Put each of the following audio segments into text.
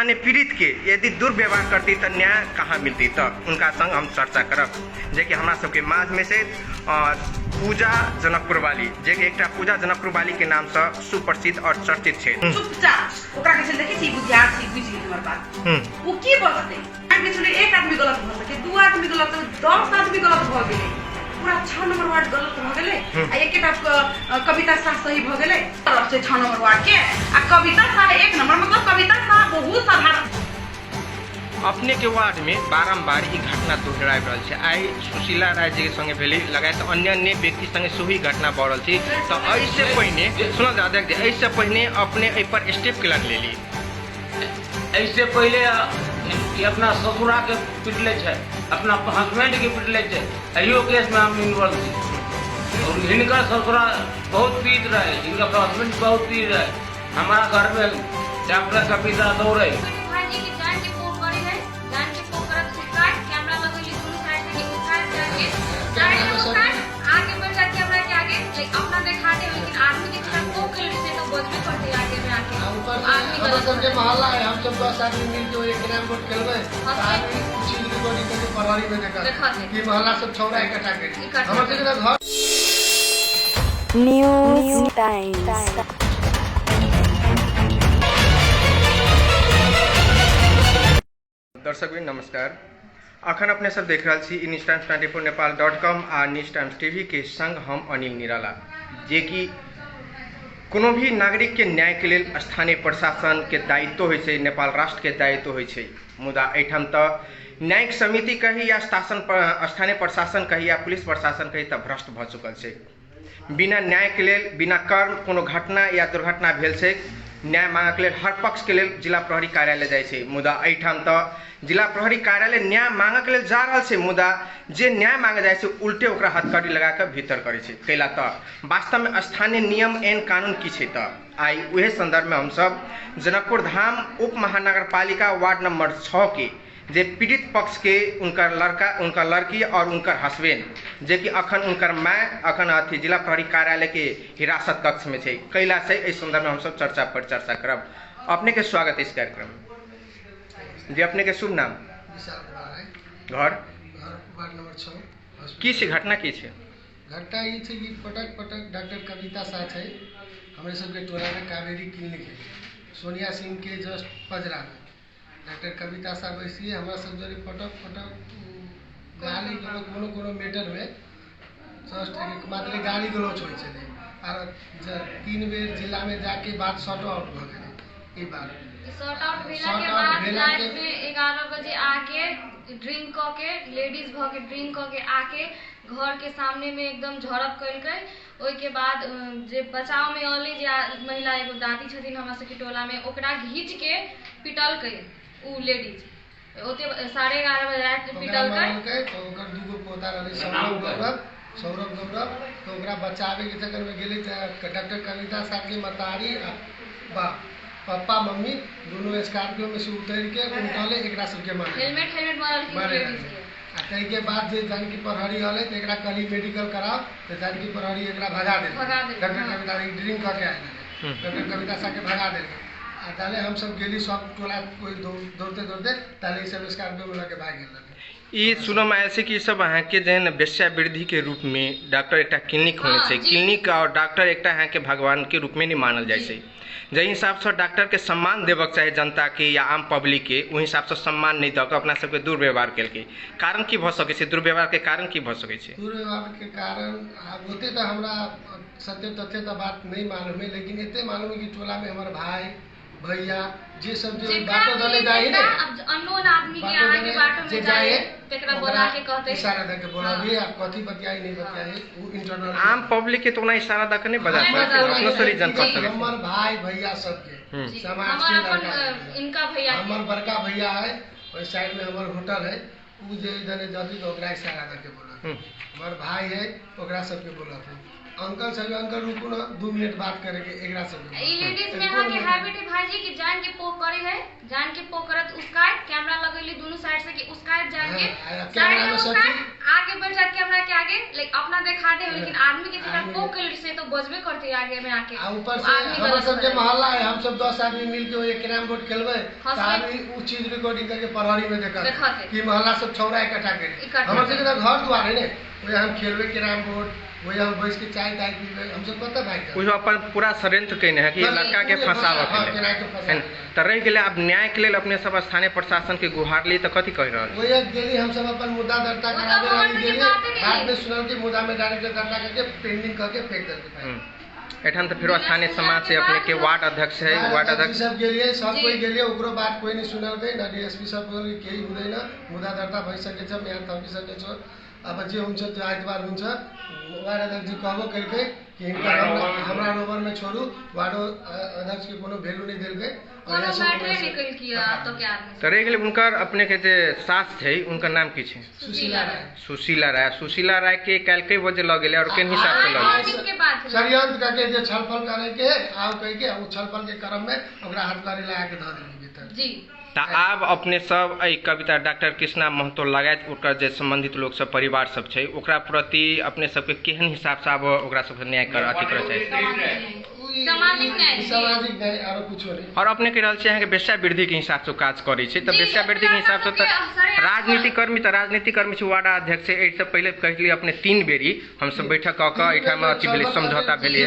पीड़ित के यदि दुर्व्यवहार करती तो न्याय कहाँ मिलती, तो उनका संग हम चर्चा करब। जे कि हमरा सबके माझ में से पूजा जनकपुर वाली, जे कि एकटा पूजा जनकपुर वाली के नाम से सुप्रसिद्ध और चर्चित छे। चुपचाप ओकरा के देखि छी बुझियार छी बुझि गेल हमर बात। वो की बोलते आगे चले एक आदमी गलत भ सके, दू आदमी गलत, 10 आदमी गलत भ गेले, पूरा 6 नंबर वार्ड गलत भ गेले आ एकेटा कविता शाह सही भ गेले तरफ से 6 नंबर वार्ड के आ कविता शाह 1 नंबर, मतलब कविता शाह बहुत साधारण। अपने के वार्ड में बारंबार ई घटना दोहराइ रहल छै। आई सुशीला राय जी के संगे भेली, लगायत अन्य व्यक्ति संगे सेहो घटना बढ़ रहल छै। तो ऐसे पहिने सुनल दादा के ऐसे पहिने अपने एहि पर स्टेप केलक लेली। ऐसे पहले अपना ससुरा के पिटले छै, अपना हस्बैंड के पिटले छै, अहियो केस में हम इन्वॉल्व छी। और हिनकर ससुरा बहुत पीट रहे, इनका हस्बैंड बहुत पीट रहे। हमारा घर में डॉक्टर का पिता दौड़े सबके मोहल्ला है, हम सब 10 आदमी मिलकर एक ग्राम वोट खेलबे, आदमी चीज रिकॉर्डिंग करके फरवरी में देखा कि मोहल्ला सब छौरा इकट्ठा करी हमर के घर न्यूज टाइम्स। दर्शक नमस्कार, अखन अपने सब देख रहा छी न्यूज टाइम्स 24 नेपाल.com आ न्यूज टाइम्स टीवी के संग हम अनिल निराला। जे कि कोनो भी नागरिक के न्याय के लिए स्थानीय प्रशासन के दायित्व होय छै, नेपाल राष्ट्र के दायित्व होय छै। मुदा एठाम तो न्यायिक समिति कही या स्थानीय प्रशासन कही या पुलिस प्रशासन कही तो भ्रष्ट भ चुकल छै। बिना न्याय के लिए बिना कर्म कोनो घटना या दुर्घटना भेल छै, न्याय मांगे के लिए हर पक्ष के लिए जिला प्रहरी कार्यालय जाय छै। मुदा एठाम तो जिला प्रहरी कार्यालय न्याय मांगे के लिए जा रहल छै, मुदा जे न्याय मांगे जाय छै उल्टे ओकरा हथकड़ी लगा के भीतर करे छै। कैला तो वास्तव में स्थानीय नियम एन कानून की छै। तो आई उहे संदर्भ में हम सब जनकपुर धाम उप महानगर पालिका वार्ड नंबर 6 के जे पीड़ित पक्ष के उनकर लड़का, उनकर लड़की और उनकर हस्बैंड जे कि अखन उनकर माय अखन अथी जिला प्रहरी कार्यालय के हिरासत कक्ष में छै। कैला से इस संदर्भ में हम सब चर्चा पर चर्चा करब। अपने के स्वागत है इस कार्यक्रम। जी अपने के शुभ नाम, घर वार्ड नंबर 6 की छै, घटना की छै? घटना ई छै कि पटक पटक डॉक्टर कविता शाह छै हमरे सबके टोला में कावेरी क्लिनिक है, सोनिया सिंह के जस्ट पजरा में डॉक्टर कविता शाह बैसिए हमरा सब जरे पटक पटक गाली गलौज कोनो मैटर में जस्ट एक मात्र गाली गलौज होय छले और 3 बेर जिला में जाके बात सॉर्ट आउट भ गेलै। ई बात सॉर्ट आउट भेला के बाद रात में 11 बजे आके ड्रिंक क के लेडीज भ के ड्रिंक क के आके घर के सामने में एकदम झड़प कइलकै। ओइ के बाद जे बचाव में अली जे महिला एगो दादी छथिन हमरा सबके टोला में, ओकरा घींच के पिटलकै उ लेडीज। ओते 11:30 बजे रात के पिटलकै। तो ओकर दूगो पोता रहलै सौरभ गौरव, तो ओकरा बचावे के चक्कर में गेलै डॉक्टर कविता शाह के मतारी पापा मम्मी दोनों स्कॉर्पियो में से उतर के उनटले एकरा सबके मारे हेलमेट मारल लेडीज के। आ तै के बाद जे जानकी प्रहरी हले त एकरा कहली मेडिकल कराओ, तो जानकी प्रहरी एकरा भगा देल। डॉक्टर कविता ड्रिंक करके आयल, डॉक्टर कविता शाह के भगा देल। आ ताले हम सब गेली सब टोला कोई दौड़ते ताले सब स्कॉर्पियो में लगे भाग गेल। ई सुनो में ऐसे कि सब अहाँ के जन वेश्यावृद्धि के रूप में डॉक्टर एकटा क्लिनिक होने छै, क्लिनिक और डॉक्टर एकटा अहाँ के भगवान के रूप में नहीं मानल जाय छै। जे हिसाब से डॉक्टर के सम्मान देवक चाहे जनता के या आम पब्लिक के, वही हिसाब से सम्मान नहीं दक अपना सबके दुर्व्यवहार केलकै। कारण की भ सकै छै? दुर्व्यवहार के कारण की भ सकै छै? दुर्व्यवहार के कारण होते तो हमरा सत्य तथ्य तो बात नहीं मालूम है, लेकिन इतने मालूम है कि टोला में हमारे भाई भैया जे सब जो बाटो दले जाए ना, अननोन आदमी के आगे बाटो में जाए तेकरा बोला के कहते इशारा दे के बोला भी आप कथी बतियाई नहीं बतियाई, वो इंटरनल आम पब्लिक के तो ना इशारा द के नहीं बता सकते, अपनो से रीजन कर सकते। हमर भाई भैया सबके समाज के लड़का, इनका भैया हमर बड़का भैया है, ओइ साइड में हमर होटल है, उ जे जने जदी ओकरा इशारा दे के बोला। हमर भाई है ओकरा सबके बोला। अंकल से अंकल रुको ना 2 मिनट बात करेंगे एकरा से ई लेडीज में यहाँ के हैबिट है भाईजी कि जान के पोक करे है, जान के पोक करत उसका कैमरा लगेली दोनों साइड से कि उसका जान के कैमरा में सब आगे बढ़ जा कैमरा के आगे लाइक अपना दिखा दे, लेकिन आदमी के जगह पोक कर से तो बजबे करते आगे में आके। ऊपर से हम सब के मोहल्ला है, हम सब 10 आदमी मिलके एक कैरम बोर्ड खेलबे त आदमी उ चीज रिकॉर्डिंग करके प्रहरी में देखा कि मोहल्ला सब छौरा इकट्ठा करे। हमर से घर द्वार है ने ओए हम खेलबे कैरम बोर्ड, वही हम बैठ के चाय ताय पीबे, हम सब पता भाई का वो अपन पूरा षड्यंत्र कइने है कि लड़का के फंसावा के त रह गेले। अब न्याय के लेल अपने सब स्थानीय प्रशासन के गुहार ली त कथि कह रहल? वही गेली हम सब अपन मुद्दा दर्ता करावे वाली गेली, बाद में सुनल के मुद्दा में डायरेक्ट दर्ता करके पेंडिंग करके फेंक देते। एठन तो फिर स्थानीय समाज से अपने के वार्ड अध्यक्ष है, वार्ड अध्यक्ष सब गेलिए, सब कोई गेलिए, ओकरो बात कोई नहीं सुनल गई ना। डीएसपी सब बोल के ही हुँदैन, मुद्दा दर्ता भइ सके छ, म्याद थपि सके छ। अब जे हुन्छ त्यो आइतबार हुन्छ। वार्ड अध्यक्ष जी कहबो करके कि इनका हमरा रोबर में छोड़ू, वार्ड अध्यक्ष के कोनो वैल्यू नहीं देल गई। कोनो मैटर निकल किया तो क्या तो रह गेले उनकर अपने के जे सास छै उनका नाम की छै? सुशीला राय। सुशीला राय। सुशीला राय के काल के बजे लग गेले और केन हिसाब से लग गेले? षड्यंत्र करके जे छलफल करे के आउ कह के उ छलफल के क्रम में ओकरा हथकड़ी लगा के ध देली भीतर जी। त आब अपने सब एहि कविता डॉक्टर कृष्णा महतो लगायत ओकर जे संबंधित लोग सब परिवार सब छै ओकरा प्रति अपने सबके केहन हिसाब से आब ओकरा सबके न्याय कर अथी करे छै? सामाजिक न्याय आरो कुछो नहीं। और अपने कह रहल छी अहाँ के वेश्या वृद्धि के हिसाब से काज करै छै त वेश्या वृद्धि के हिसाब से त राजनीतिक कर्मी छै, वार्ड अध्यक्ष छै। एहि से पहले कहली अपने 3 बेरी हम सब बैठक क के एठाम अथी भेलै, समझौता भेलै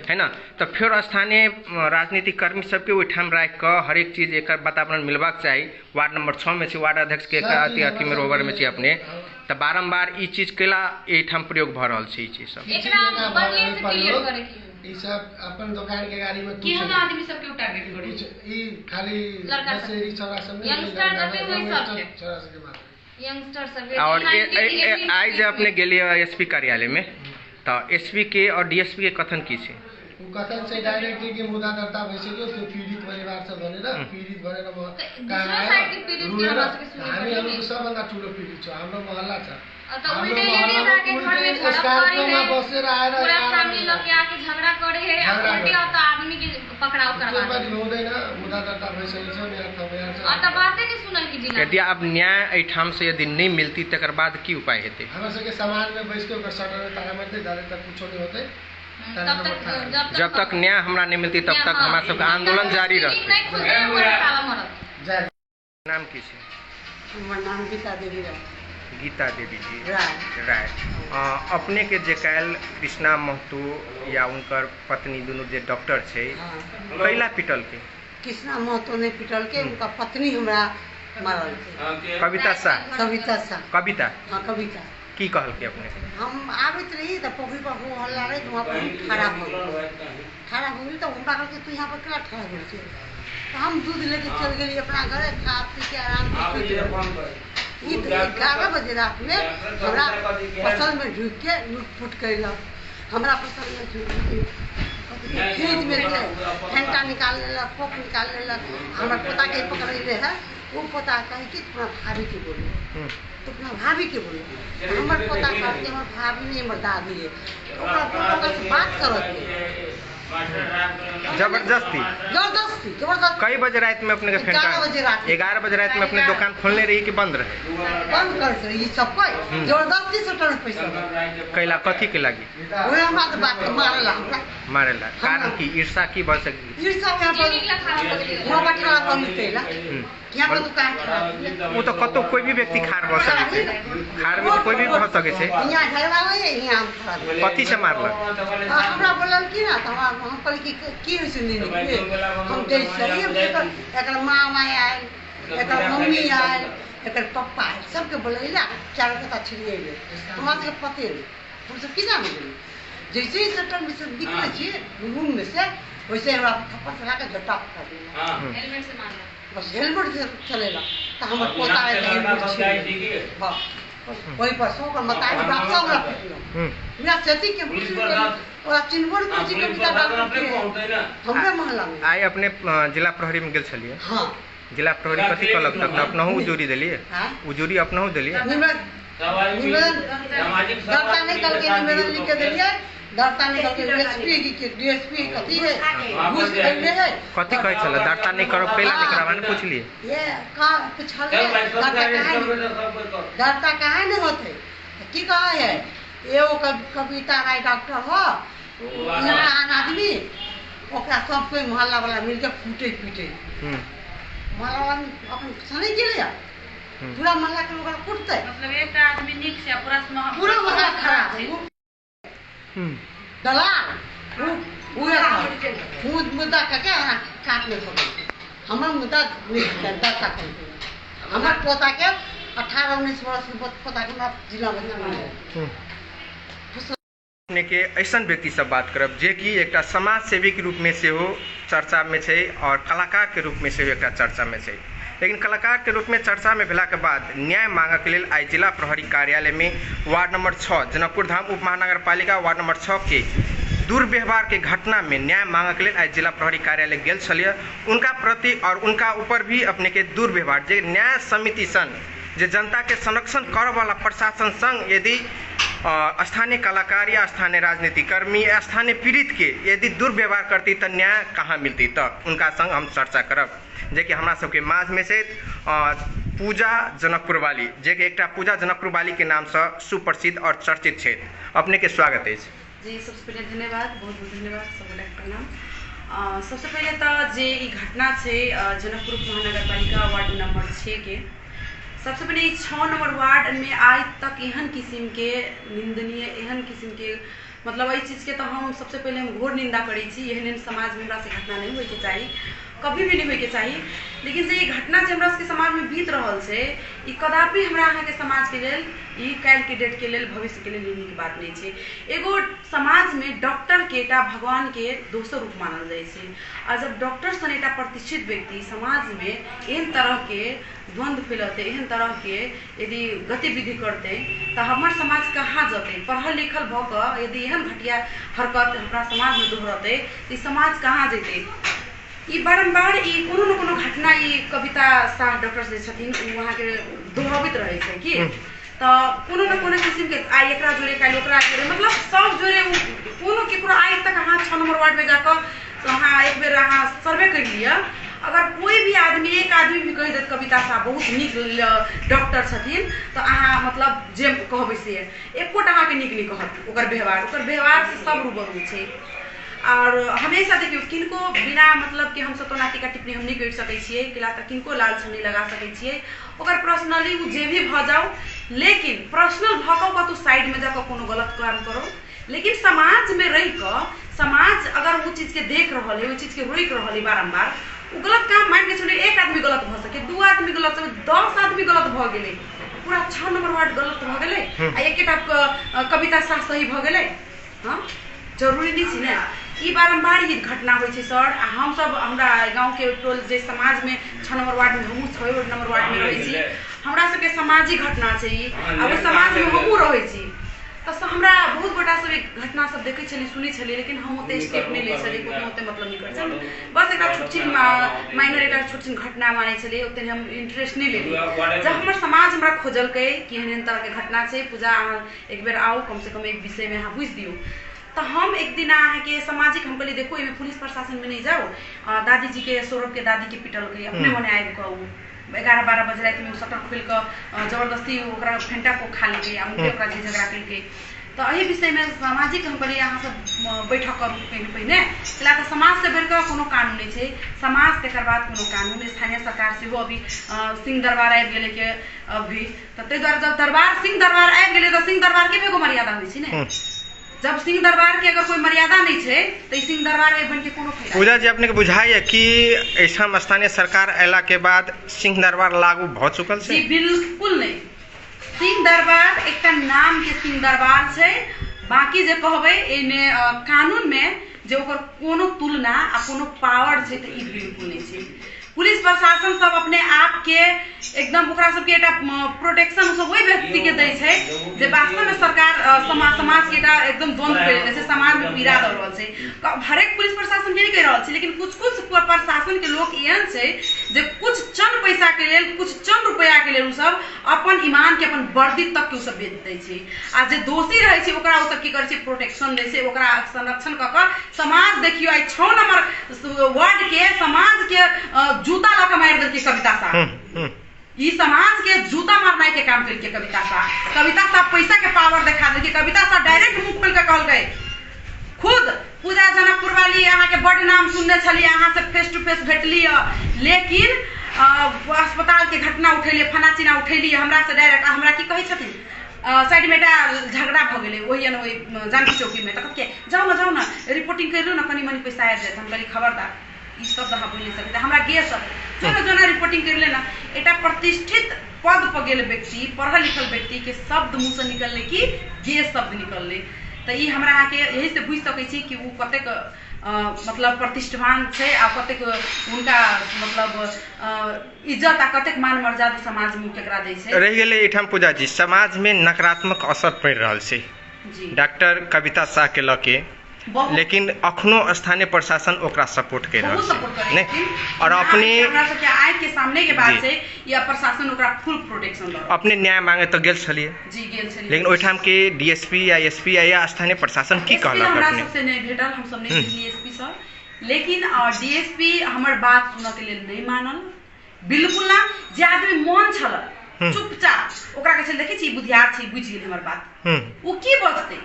है ना। त फिर स्थानीय राजनीतिक कर्मी सबके ओठाम राख क हर एक चीज एकर वातावरण मिलबाक चाही। वार्ड नंबर 6 में छै, वार्ड अध्यक्ष के अथी में रोवर में छै अपने, त बारंबार ई चीज केला एठाम प्रयोग भ रहल छै। ई चीज सब एकरा बढ़िया से क्लियर करे की ई सब अपन दुकान के गाड़ी में कि हम आदमी सब के टारगेट करी ई खाली बसेरी छोरा सब में यंगस्टर जते होई सब के छोरा सब के बात यंगस्टर सब। और आज अपने गेलिए एसपी कार्यालय में त एसपी के और डीएसपी के कथन की छै? उ कथन से डायरेक्टली के मुद्दा दर्ता भइसक्यो, त्यो पीडित परिवार सब भनेर पीडित भनेर म दूसरा साइड के पीडित के हमरा सबके सुने हामी सबभन्दा ठुलो पीडित छ, हाम्रो मोहल्ला छ। तो उल्टे लेडीज आके घर में झगड़ा करे है, बसेर आएर पूरा फैमिली लोग के आके झगड़ा करे है, अब उल्टे आता आदमी के पकड़ाव करवा दे हुँदैन। मुद्दा दर्ता भइसकेको छ, म्याद थपेर छ। त बाते नहीं सुनल की जिना। यदि अब न्याय एठाम से यदि नहीं मिलती तकर बाद की उपाय हेतै? हमरा सबके समाज में बैठ के ओकर शटर ताला मारते जाले तक कुछो नहीं होतै। जब तक न्याय हमरा नहीं मिलती तब तक हमरा सबके आंदोलन जारी रहतै। नाम की छै? हमर नाम गीता देवी राय। गीता देवी जी राय। अपने के जे काल कृष्णा महतो या उनकर पत्नी दोनों जे डॉक्टर छै कैला पिटल के? कृष्णा महतो ने पिटल के, उनका पत्नी हमरा मारल के। कविता शाह। कविता शाह। कविता? हाँ कविता। की कहल के अपने? हम आबैत रही त पोखरी पर हो हल्ला रहे तो वहाँ पर खड़ा हो गई। खड़ा हो गई तो हमरा कहलके तू यहाँ पर क्या खड़ा हो गई? तो हम दूध लेके चल गई अपना घरे, खा पी के आराम से 11 बजे रात में हमरा फसल में ढुक के लूटफूट कैलक। हमरा फसल में फ्रिज में से ठंडा निकाल लेलक, कोक निकाल लेलक। हमरा पोता के पकड़े है, वो पोता कहे कि तुम्हारा भाभी के बोलो, तो अपना भाभी के बोलो। हमर पोता कहते हमर भाभी नहीं हमर दादी है। तो बात करत जबरदस्ती कई बजे रात में अपने के 11 बजे रात में अपने दुकान खोलने रही कि बंद रहे? बंद कर ये सब कोई जबरदस्ती से टर्न पैसा कैला कथी के लगी? ओए हमरा तो बात मारेला कारण की ईर्षा की बस ईर्षा यहाँ पर वहाँ बैठा कम तेला यहाँ पर दुकान खड़ा वो तो कतो कोई भी व्यक्ति खार बस सके छे, खार में कोई भी बस सके छे। यहाँ झगड़ा होय यहाँ खड़ा कथी से मारलक? हमरा बोलल कि ना त हम कहली की होय सुननी हम देख सही हम एकर माँ आयल, एकर मम्मी आयल, एकर पप्पा आयल, सबके बोलैला चारों कथा छिड़िएले। हमरा सबके पते नहीं, हम सब की जाने गेली। जैसे ही सटल में से निकले छी रूम में से वैसे हमरा थप्पड़ चला के झटा कर दिया। हेलमेट से मारला, बस हेलमेट से चलेला तो हमर पोता है हेलमेट छिड़िए हां वही पर सो पर मताई बासा हमरा पिटलो। मेरा सेती के और चिन्हबड़ कुछ के बिता डाल के हमरे मोहल्ला में आइ अपने जिला प्रहरी में गेल छलिए। हां जिला प्रहरी कथी कहलक? तक अपनहु उजूरी देलिए? उजूरी अपनहु देलिए? निवेदन दर्ता नहीं करके निवेदन लिख के दिलिए, डरता निकल के डीएसपी कथी है घूस खैले है कथी कहै छले दर्ता नहीं करब पहले नहीं करावन पूछलिए ये का पूछले डरता काहे नहीं होते की कहा है ये वो कविता राय डॉक्टर हो इंसान आदमी ओकरा सब कोई मोहल्ला वाला मिलके कूटे पीटे मोहल्ला वाला अपन सनी के लिए पूरा मोहल्ला के लोग कूटते मतलब एक आदमी निक से पूरा मोहल्ला खराब है दलाल वो मुद्दा करके काटने को हमारा मुद्दा जनता का हमारे पोता के 18-19 वर्ष के पोता के जिला में अपने के ऐसा व्यक्ति सब बात करब जे कि एक समाज सेवी के रूप में से हो चर्चा में है और कलाकार के रूप में से एक चर्चा में है। लेकिन कलाकार के रूप में चर्चा में भेला के बाद न्याय मांगे के लिए आई जिला प्रहरी कार्यालय में वार्ड नंबर 6 जनकपुर धाम उप महानगर पालिका वार्ड नंबर 6 के दुर्व्यवहार के घटना में न्याय मांगे के लिए आज जिला प्रहरी कार्यालय गेल छलिए उनका प्रति और उनका ऊपर भी अपने के दुर्व्यवहार जे न्याय समिति सन जे जनता के संरक्षण करे वाला प्रशासन संग यदि स्थानीय कलाकार या स्थानीय राजनीतिक कर्मी या स्थानीय पीड़ित के यदि दुर्व्यवहार करती तो न्याय कहाँ मिलती तो उनका संग हम चर्चा करब जे कि हमरा सबके माझ में से पूजा जनकपुर वाली जे कि एक पूजा जनकपुर वाली के नाम से सुप्रसिद्ध और चर्चित है। अपने के स्वागत है जी। सबसे पहले धन्यवाद, बहुत बहुत धन्यवाद, सबके प्रणाम। सबसे पहले तो जे घटना है जनकपुर महानगर पालिका वार्ड नंबर 6 के सबसे पहले 6 नंबर वार्ड में आज तक एहन किस्म के निंदनीय एहन किस्म के मतलब ये चीज़ के तो हम सबसे पहले हम घोर निंदा करी एहन समाज में हमरा से घटना नहीं होके चाहिए, कभी भी नहीं होके चाहिए। लेकिन से ये घटना जो हमरा के समाज में बीत रहा है ये कदापि हमरा अहाँ के समाज के लिए ई काल के डेट के लिए भविष्य के लिए नीक बात नहीं है। एगो समाज में डॉक्टर के एटा भगवान के दोसर रूप मानल जाए छे और जब डॉक्टर सन एटा प्रतिष्ठित व्यक्ति समाज में एहन तरह के द्वंद्व फैलते एहन तरह के यदि गतिविधि करते तो हमार समाज कहाँ जते पढ़ल लिखल भक यदि एहन घटिया हरकत हमारा समाज में दोहरते तो समाज कहाँ जेते। ये बारंबार ये कोनो न कोनो घटना ये कविता शाह डॉक्टर जे छथिन वहाँ के दोहराबित रहे छे कि तो कोनो न कोनो किस्म के आई एकरा जोड़े काल ओकरा जोड़े मतलब सब जोड़े कोनो केकरो आज तक अहाँ 6 नंबर वार्ड में जाकर तो अहाँ एक बेर अहाँ सर्वे कर लिया अगर कोई भी आदमी एक आदमी भी कह देत कविता साहब बहुत निक डॉक्टर छथिन तो अहाँ मतलब जे कहबै से एकोटा अहाँ के निक नहीं कहत ओकर व्यवहार से सब रूबरू छे। और हमेशा देखियो किनको बिना मतलब कि हम सतोना टीका टिप्पणी हम नहीं कर सकै छियै किला तक किनको लाल छन्नी लगा सकै छियै ओकर पर्सनली उ जे भी भ जाओ लेकिन पर्सनल भको का तो साइड में जाकर कोनो गलत काम करो लेकिन समाज में रह कर समाज अगर वो चीज के देख रहा है वो चीज के रोक रहा है बारंबार वो गलत काम मान के चलिए एक आदमी गलत भ सके 2 आदमी गलत 10 आदमी गलत भ गेले पूरा 6 नंबर वार्ड गलत भ गेले आ एकेटा कविता शाह सही भ गेले। हां जरूरी नहीं छी ना ई बारंबार ये घटना होय छै सर। हम सब हमरा गांव के टोल जे समाज में 6 नंबर वार्ड में हमहू 6 नंबर वार्ड में रहै छी हमरा सबके सामाजिक घटना छै आ वो समाज में हमहू रहै छी तो हमरा बहुत गोटा सब घटना सब देखे छली सुनी छली लेकिन हम ओते स्टेप नहीं ले छली कोनो ओते मतलब नहीं कर छली बस एक छोटी माइनर एक छोटी घटना माने छली ओते हम इंटरेस्ट नहीं लेली। जब हमर समाज हमरा खोजल के कि एहन तरह के घटना छै पूजा एक बेर आओ कम से कम एक विषय में अहाँ बुझ दियो तो हम एक दिन अहाँ के सामाजिक हम कहली देखो एमे पुलिस प्रशासन में नहीं जाओ दादी जी के सौरभ के दादी के पिटल के अपने मने आबि के 11-12 बजे रात में शटर खोल के जबरदस्ती ओकरा फेंटा को खा लेके आ मुझे ओकरा जे झगड़ा करके तो यही विषय में सामाजिक हम कहली अहाँ सब बैठक करू पहिने किला तो समाज से बढ़ के कोनो कानून नहीं छै समाज तकर बाद कोनो कानून स्थानीय सरकार से हो अभी सिंह दरबार आबि गेले के अभी तो तै द्वारा जब सिंह दरबार आबि गेले तो सिंह दरबार के एगो मर्यादा होई छै ने जब सिंह दरबार के अगर कोई मर्यादा नहीं है तो सिंह दरबार में बन के कोनो फायदा पूजा जी अपने के बुझाई है कि ऐसा स्थानीय सरकार अला के बाद सिंह दरबार लागू भ चुकल छै? जी बिल्कुल नहीं। सिंह दरबार एक नाम के सिंह दरबार छै बाकी जे कहबै एने कानून में जे ओकर कोनो तुलना आ कोनो पावर छै त ई बिल्कुल नहीं छै। पुलिस प्रशासन सब अपने आप के एकदम ओकरा सब के एटा प्रोटेक्शन सब वही व्यक्ति के दै छै जे वास्तव में सरकार समाज के एटा एकदम द्वंद्व फैलने से समाज में पीड़ा द रहल छै। हर एक पुलिस प्रशासन के नहीं कह रहल छै लेकिन कुछ प्रशासन के लोग एहन छै जे कुछ चंद पैसा के लेल कुछ चंद रुपया के लेल उ सब अपन ईमान के अपन वर्दी तक के उ सब बेच दै छै आ जे दोषी रहै छै ओकरा उ सब की करै छै प्रोटेक्शन दै छै ओकरा संरक्षण क क समाज देखियो आई 6 नंबर वार्ड के समाज के जूता ल के मार देलकै कविता साहब ई समाज के जूता मारनाई के काम करके कविता साहब पैसा के पावर दिखा देलकै कविता साहब डायरेक्ट मुंह खोल के कहलकै खुद पूजा जनकपुर वाली यहाँ के बड़ नाम सुनने छलिए यहाँ से फेस टू फेस भेटली लेकिन अस्पताल के घटना उठेलिए फना चिना उठेलिए हमरा से डायरेक्ट हमरा की कहै छथिन साइड में झगड़ा भ गेलै ओही जानकी चौकी में तक के जाओ ना रिपोर्टिंग कर लो ना कनी मनी पैसा आबि जात हम कहली खबरदार ई शब्द अहाँ बोल नहीं सकते हमरा गे सब जो रिपोर्टिंग कर लेना एटा प्रतिष्ठित पद पर गेल व्यक्ति पढ़ल लिखल व्यक्ति के शब्द मुंह से निकलले कि गे शब्द निकलले तो ई हमरा अहाँ के यही से बुझ सकै छी कि उ कतेक मतलब प्रतिष्ठान छै आ कतेक उनका मतलब इज्जत आ कतेक मान मर्यादा समाज में केकरा दै छै रह गेलै एठाम पूजा जी समाज में नकारात्मक असर पड़ रहल छै डॉक्टर कविता शाह के लके लेकिन अखनो स्थानीय प्रशासन ओकरा सपोर्ट कर रहल छै नहीं और अपने हमरा सबके आय के सामने के बात छै या प्रशासन ओकरा फुल प्रोटेक्शन दे अपने न्याय मांगे तो गेल छलिए जी गेल छलिए लेकिन ओइठाम के डीएसपी या एसपी या स्थानीय प्रशासन की कहलक हमरा अपने सबसे नहीं भेटल हम सब नहीं डीएसपी सर लेकिन डीएसपी हमर बात सुनय के लेल नहीं मानल बिल्कुल ना जे आदमी मन छल चुपचाप ओकरा के देखै छी बुधियार छी बुझ गेल हमर बात ओ की बजतै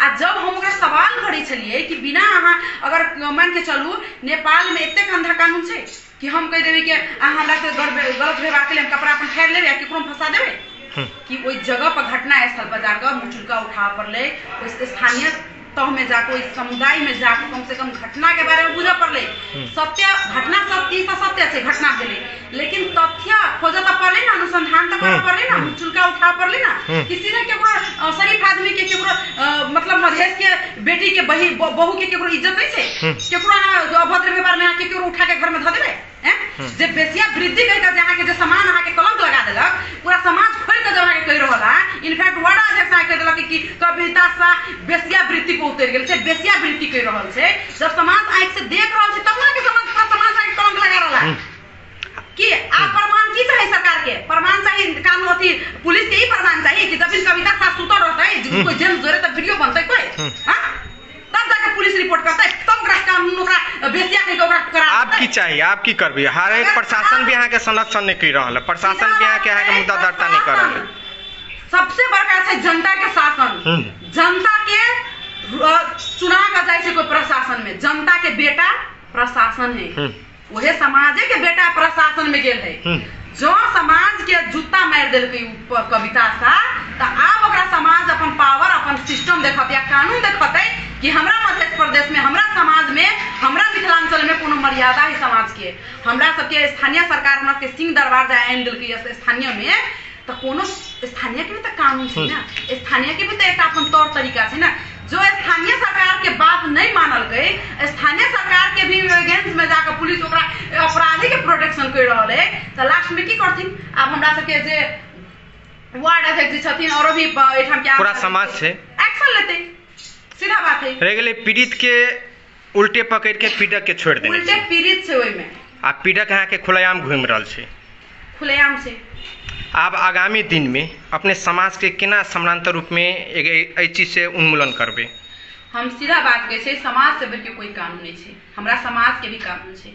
आ जब हम ओकरा सवाल करै छलिए कि बिना अहाँ अगर मान के चलू नेपाल में एतेक अंधा कानून छै कि हम कह देबै कि अहाँ हमरा से गलत व्यवहार के लिए हम कपड़ा अपन फाड़ लेबै या केकरो फंसा देबै कि ओइ जगह पर घटना स्थल पर जाकर मुचुलका उठा पड़ले ओइ स्थानीय तह में जाकर ओइ समुदाय में जाकर कम से कम घटना के बारे में बुझ पड़ले सत्य घटना सत्य छै घटना भेलै लेकिन तथ्य खोजऽ त पड़ले ना अनुसंधान त करऽ पड़ले ना मुचुलका उठा पड़ले ना किसी ने केकरो शरीफ आदमी के केकरो मतलब मधेश के बेटी के बहू के केकरो इज्जत नहीं छै केकरो अभद्र व्यवहार में केकरो उठा के घर में ध देबै जे बेसिया वृद्धि कहि के जहाँ के जे सामान अहाँ के कलंक लगा देलक पूरा समाज खोल के जहाँ के कहि रहल है इनफैक्ट वार्ड अध्यक्ष कहि देलक कि कविता सा बेसिया वृत्ति को उतर गेल छै बेसिया वृत्ति कहि रहल छै जब समाज आंख से देख रहल छै तब ना के समाज आंख कलंक लगा रहल है कि आ प्रमाण की चाही सरकार के प्रमाण चाही कानून अथी पुलिस के ही प्रमाण चाही कि जब कविता सा सुतल रहतै कोई जेल जोरे त वीडियो बनतै कोई हां तब जाके पुलिस रिपोर्ट करतै तब ओकरा कानून ओकरा बेसिया कहि के ओकरा करा आप की चाहिए आप की करबे हर एक प्रशासन भी यहाँ के संरक्षण नहीं कर रहा है प्रशासन भी यहाँ के मुद्दा दर्ता नहीं कर रहा है सबसे बड़का छै जनता के शासन जनता के चुना के जाय छै कोई प्रशासन में जनता के बेटा प्रशासन है वही समाजे के बेटा प्रशासन में गेल है जो समाज के जूता मार देलकै कविता सा त आब ओकरा समाज अपन पावर अपन सिस्टम देखत या कानून देखतै कि हमरा मध्य प्रदेश में हमरा समाज में हमरा मिथिलांचल में कोनो मर्यादा है समाज के हमरा सबके स्थानीय सरकार हमरा के सिंह दरबार जे आइन देलकै स्थानीय में तो कोनो स्थानीय के भी तो कानून छै ना स्थानीय के भी तो एक अपन तौर तरीका छै ना जो स्थानीय सरकार के बात नहीं मानल गई स्थानीय सरकार के भी अगेंस्ट में जाकर पुलिस ओकरा अपराधी के प्रोटेक्शन कर रहल है तो लास्ट में की करथिन आब हमरा सबके जे वार्ड अध्यक्ष छथिन और भी एठाम के पूरा समाज छै एक्शन लेते सीधा बात है रह गेलै पीड़ित के उल्टे पकड़ के पीड़क के छोड़ देने उल्टे पीड़ित छै ओइ में आ पीड़क यहाँ के खुलेआम घूम रहल छै खुलेआम से आप आगामी दिन में अपने समाज के केना समानांतर रूप में एहि चीज से उन्मूलन करबे हम सीधा बात कहै छै समाज से बढ़ के कोई कानून नहीं छै हमरा समाज के भी कानून छै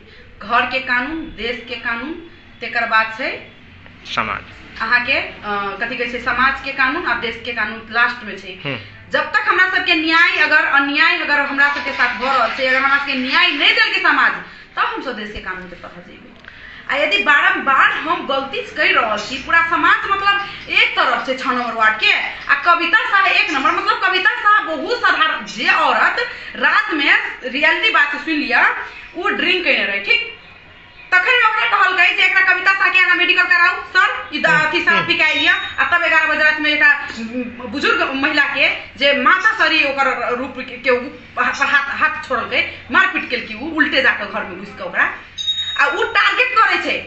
घर के कानून देश के कानून तेकर बाद छै समाज अहाँ के कथी कहै छै समाज के कानून और देश के कानून लास्ट में छै जब तक हमरा सबके न्याय अगर अन्याय अगर हमरा सबके साथ भ रहल छै अगर हमरा सबके न्याय नहीं देलकै समाज तब हम सब देश के कानून के तहत जेबै आ यदि बारंबार हम गलती कर रहल छी पूरा समाज मतलब एक तरफ से 6 नंबर वार्ड के आ कविता शाह 1 नंबर मतलब कविता शाह बहुत साधारण जे औरत रात में रियलिटी बात सुन लिया वो ड्रिंक करने रहे ठीक तखन ओकरा कहलकै जे एकरा कविता शाह के आगा मेडिकल कराऊ सर ई अथी साफ पिकाई लिया आ तब 11 बजे रात में एक बुजुर्ग महिला के जे माथा सरी ओकर रूप के ऊपर हाथ छोड़लकै मारपीट केलकै उ उल्टे जाकर घर में घुस के ओकरा आ उ टारगेट करे छै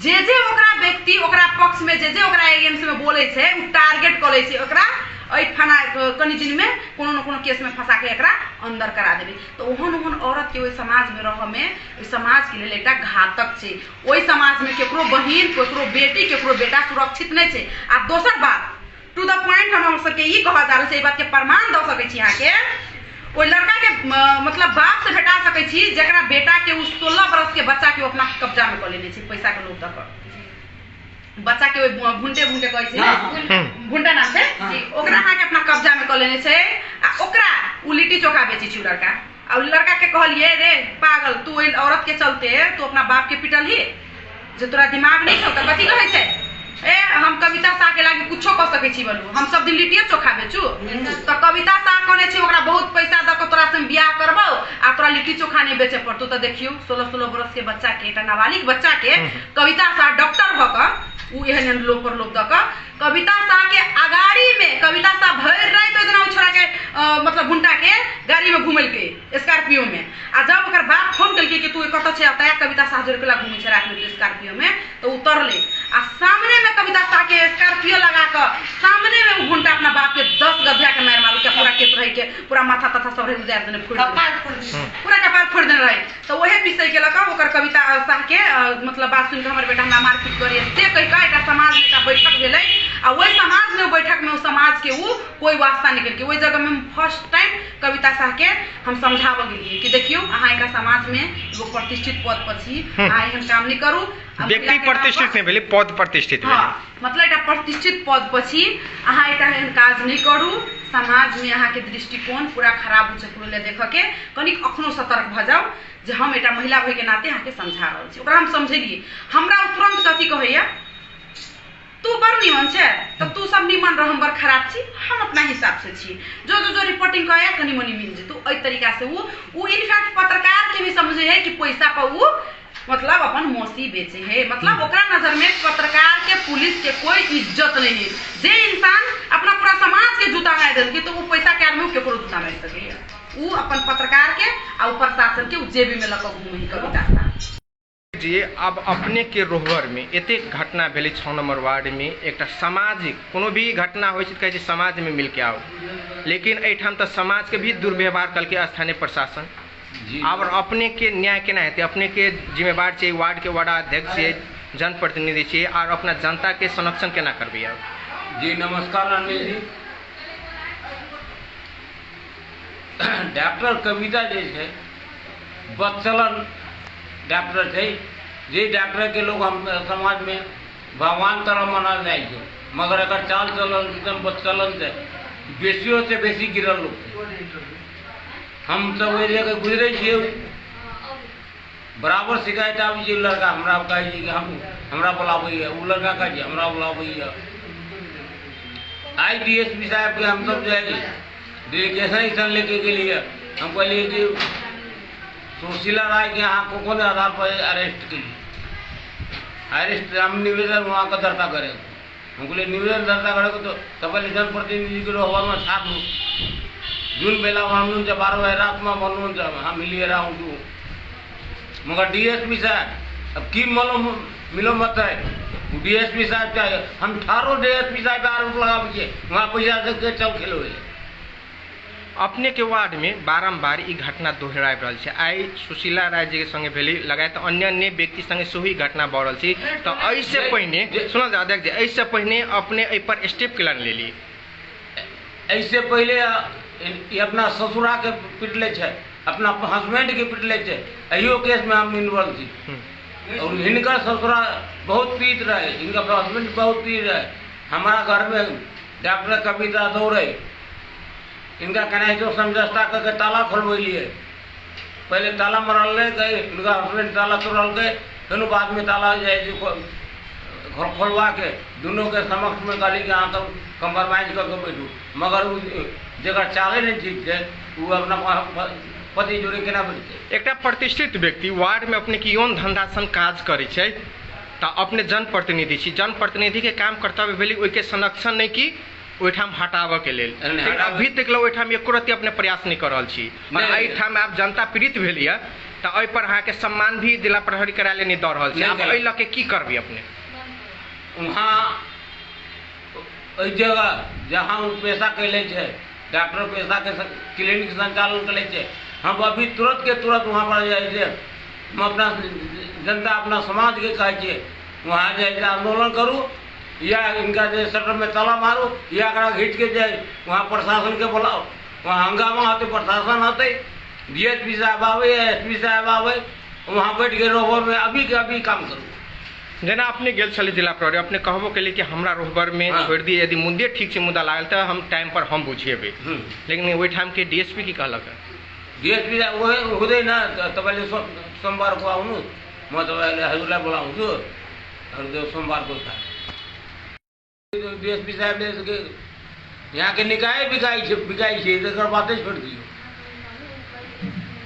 जे ओकरा व्यक्ति ओकरा पक्ष में जे ओकरा एगेंस्ट में बोले छै उ टारगेट करे छै ओकरा एहि थाना कनी दिन में कोनो न कोनो केस में फंसा के एकरा अंदर करा देबे। तो ओहन ओहन औरत के ओहि समाज में रह में ओहि समाज के लेल एकटा घातक छै। ओहि समाज में केकरो बहिन केकरो बेटी केकरो बेटा सुरक्षित नहीं छै। आ दोसर बात टू द पॉइंट हम सबके ई कह जा रहल छै, ई बात के प्रमाण द सकै छी अहाँ के। ओहि लड़का के मतलब बाप से भेटा सकै छी जकरा बेटा के उस 16 बरस के बच्चा के अपना कब्जा में क लेने छै पैसा के लोभ दऽ कऽ। बच्चा के भुंटे भुंटे कहै छै भुंटा नाम से ओकरा अहाँ के अपना कब्जा में क लेने छै। आ ओकरा उ लिट्टी चोखा बेची छी लड़का। आ लड़का के कहलिए रे पागल तू ओहि औरत के चलते तू अपना बाप के पिटल ही जे तोरा दिमाग नहीं छौ। त कथी कहै छै ए हम कविता शाह के लागी कुछो कह सकै छी बोलू हम सब दिन लिट्टिए चोखा बेचू। तो कविता शाह कहने छी ओकरा बहुत पैसा द के तोरा से बियाह करबौ आ तोरा लिट्टी चोखा नहीं बेचे पड़तौ। तो देखियो 16-16 बरस के बच्चा के एकटा नाबालिग बच्चा के कविता शाह डॉक्टर भ क उ एहन लोग पर लोग द क कविता शाह के अगाड़ी में कविता शाह भर रात ओइ दिन उ छोरा के मतलब भुंटा के गाड़ी में घुमल के स्कॉर्पियो में। आ जब ओकर बाप फोन कल कि तू कत छै तया कविता शाह जोर केला घुमै छै रात में स्कॉर्पियो में तो उतरले आ सामने में कविता शाह के स्कॉर्पियो लगा के सामने में उ भुंटा अपना बाप के 10 गभिया के मार मारू के पूरा केस रही के पूरा माथा तथा सब रही उजार देने फोड़ पूरा कपार फोड़ देने रही। तो वही विषय के लगा ओकर कविता शाह के मतलब बात सुन के हमर बेटा हमरा मारपीट करे से कहि का एकटा समाज में एकटा बैठक भेलै। आ वही समाज में बैठक में उस समाज के उ कोई वास्ता निकल के वही जगह में फर्स्ट टाइम कविता शाह के हम समझाव गेलिए कि देखियो अहाँ एकरा समाज में एगो प्रतिष्ठित पद पर छी अहाँ एहन काम नहीं करू। व्यक्ति प्रतिष्ठित नहीं भेलै पद प्रतिष्ठित भेलै। मतलब एकटा प्रतिष्ठित पद पर छी अहाँ एकटा एहन काज नहीं करू। समाज में अहाँ के दृष्टिकोण पूरा खराब हो छै ले देख के कनिक अखनो सतर्क भ जाओ जे हम एकटा महिला होय के नाते अहाँ के समझा रहल छी। ओकरा हम समझेलिए हमरा तुरंत कथी कहैया तू बड़ निमन छै तो तू सब निमन रह हम बड़ खराब छी हम अपना हिसाब से छी जो रिपोर्टिंग कहे कनी मनी मिल जेतौ। एहि तरीका से उ इनफैक्ट पत्रकार के भी समझे है कि पैसा पर उ मतलब अपन मौसी बेचे है। मतलब ओकरा नजर में पत्रकार के पुलिस के कोई इज्जत नहीं है। जे इंसान अपना पूरा समाज के जूता मार देलकै तो वो पैसा के आदमी केकरो जूता मार सकैया। उ अपन पत्रकार के आ प्रशासन के जेबी में लक घूमे कविता जी। अब अपने के रोहबर में एते घटना भेलै 6 नंबर वार्ड में एकटा सामाजिक कोनो भी घटना होइ छै कहै छै समाज में मिल के आओ लेकिन एठाम तो समाज के भी दुर्व्यवहार कल के स्थानीय प्रशासन। और अपने के न्याय केना हेतै अपने के जिम्मेवार छै वार्ड के वार्ड अध्यक्ष छै जनप्रतिनिधि छै और अपना जनता के संरक्षण केना करबै अब। जी नमस्कार रणवीर जी। डॉक्टर कविता जे छै बदचलन डॉक्टर छै जे डॉक्टर के लोग हम समाज में भगवान तरह मानल जाइ छै मगर एकर चाल चलन एकदम बदचलन छै बेसियों से बेसी गिरल लोग। हम सब ओहि जगह गुजरे छियै बराबर शिकायत आबै छै लड़का हमरा कहै छै कि हमरा बुलाबैया उ लड़का कहै छै हमरा बुलाबैया। आई डीएसपी साहब के हम सब जो है डेलीगेशन लेके गेलिए हम कहलिए कि सुशीला राय के यहाँ को कौन आधार पर अरेस्ट की अरेस्ट हम निवेदन वहाँ का दर्ता करें हम बोले निवेदन दर्ता करेंगे तो तब जनप्रतिनिधि के रोहबर में साथ जून बेला हम 12 रात में बनून हम मिलिए रहा हूँ मगर डीएसपी साहब अब की मिलो मत है डीएसपी साहब चाहिए हम ठारो डीएसपी साहब आरोप लगाबे वहाँ पैसा से चल खेलो। अपने के वार्ड में बारंबार ई घटना दोहराब रहल छै। आई सुशीला राय जी के संगे भेली लगायत अन्य व्यक्ति संगे सेहो ई घटना बढ़ रहल छै। तो ऐसे पहले सुनल अध्यक्ष जी ऐसे पहले अपने एहि पर स्टेप केला लेली। ऐसे पहले अपना ससुरा के पिटले छै अपना हस्बैंड के पिटले छै अहियो केस में हम इन्वॉल्व थी और इनका ससुरा बहुत पीत रहे इनका हस्बैंड बहुत पीत रहे। हमारा घर में डॉक्टर कविता दौड़े इनका कहना है जो समझौता करके ताला खोलवैलिए पहले ताला मरल गए इनका हस्बैंड ताला तोड़ल गए फिर बाद में ताला जो है घर खोलवा के दोनों के समक्ष में कहली कि हाँ तो कम्प्रोमाइज करके बैठू मगर जगह चाले नहीं ठीक है वो अपना पति जोड़े केना बैठते। एकटा प्रतिष्ठित व्यक्ति वार्ड में अपने की यौन धंधा सन काज करे छै तो अपने जनप्रतिनिधि छी जनप्रतिनिधि के काम कर्तव्य भेली ओहि के संरक्षण नहीं की ओहिठाम हटाबऽ के लेल अभी तक ओहिठाम एको रत्ती अपने प्रयास नहीं कर रहल छी। एहिठाम आब जनता पीड़ित भेल यऽ तो एहि पर अहाँके सम्मान भी जिला प्रहरी कार्यालय नहीं दऽ रहल छै। आब एहि लऽ के की करबै अपने वहाँ ओहि जगह जहाँ वो पेशा कैले छे, डॉक्टर पेशा के क्लिनिक संचालन करे छे, हम अभी तुरंत के तुरंत वहाँ पर जाए छे। हम अपना जनता अपना समाज के कहे छे वहाँ जाए आंदोलन करूँ या इनका जो शटर में ताला मारो या एकरा घींच के जाए वहाँ प्रशासन के बुलाओ, वहाँ हंगामा होते, प्रशासन होते, डीएसपी साहब आवे, एसपी साहब आवे, वहाँ बैठ के रोहबर में अभी के अभी काम करूँ। जेना अपने गेल छली जिला प्रहरी, अपने कहबो केली कि हमरा रोहबर में हाँ। छोड़ दिए, यदि मुद्दे ठीक से मुद्दा लागल तो हम टाइम पर हम बुझेबे, लेकिन वही टाइम के डीएसपी की कहलक है डीएसपी वो हुँदै न तपाईँले सोमबार को आउनु, म तपाईँलाई हजुरलाई बोलाउँछु, हजुर सोमबार को था। डीएसपी साहबले यहाँ के निकाय बिकाई छे, एकर बातें छोड़ दियो।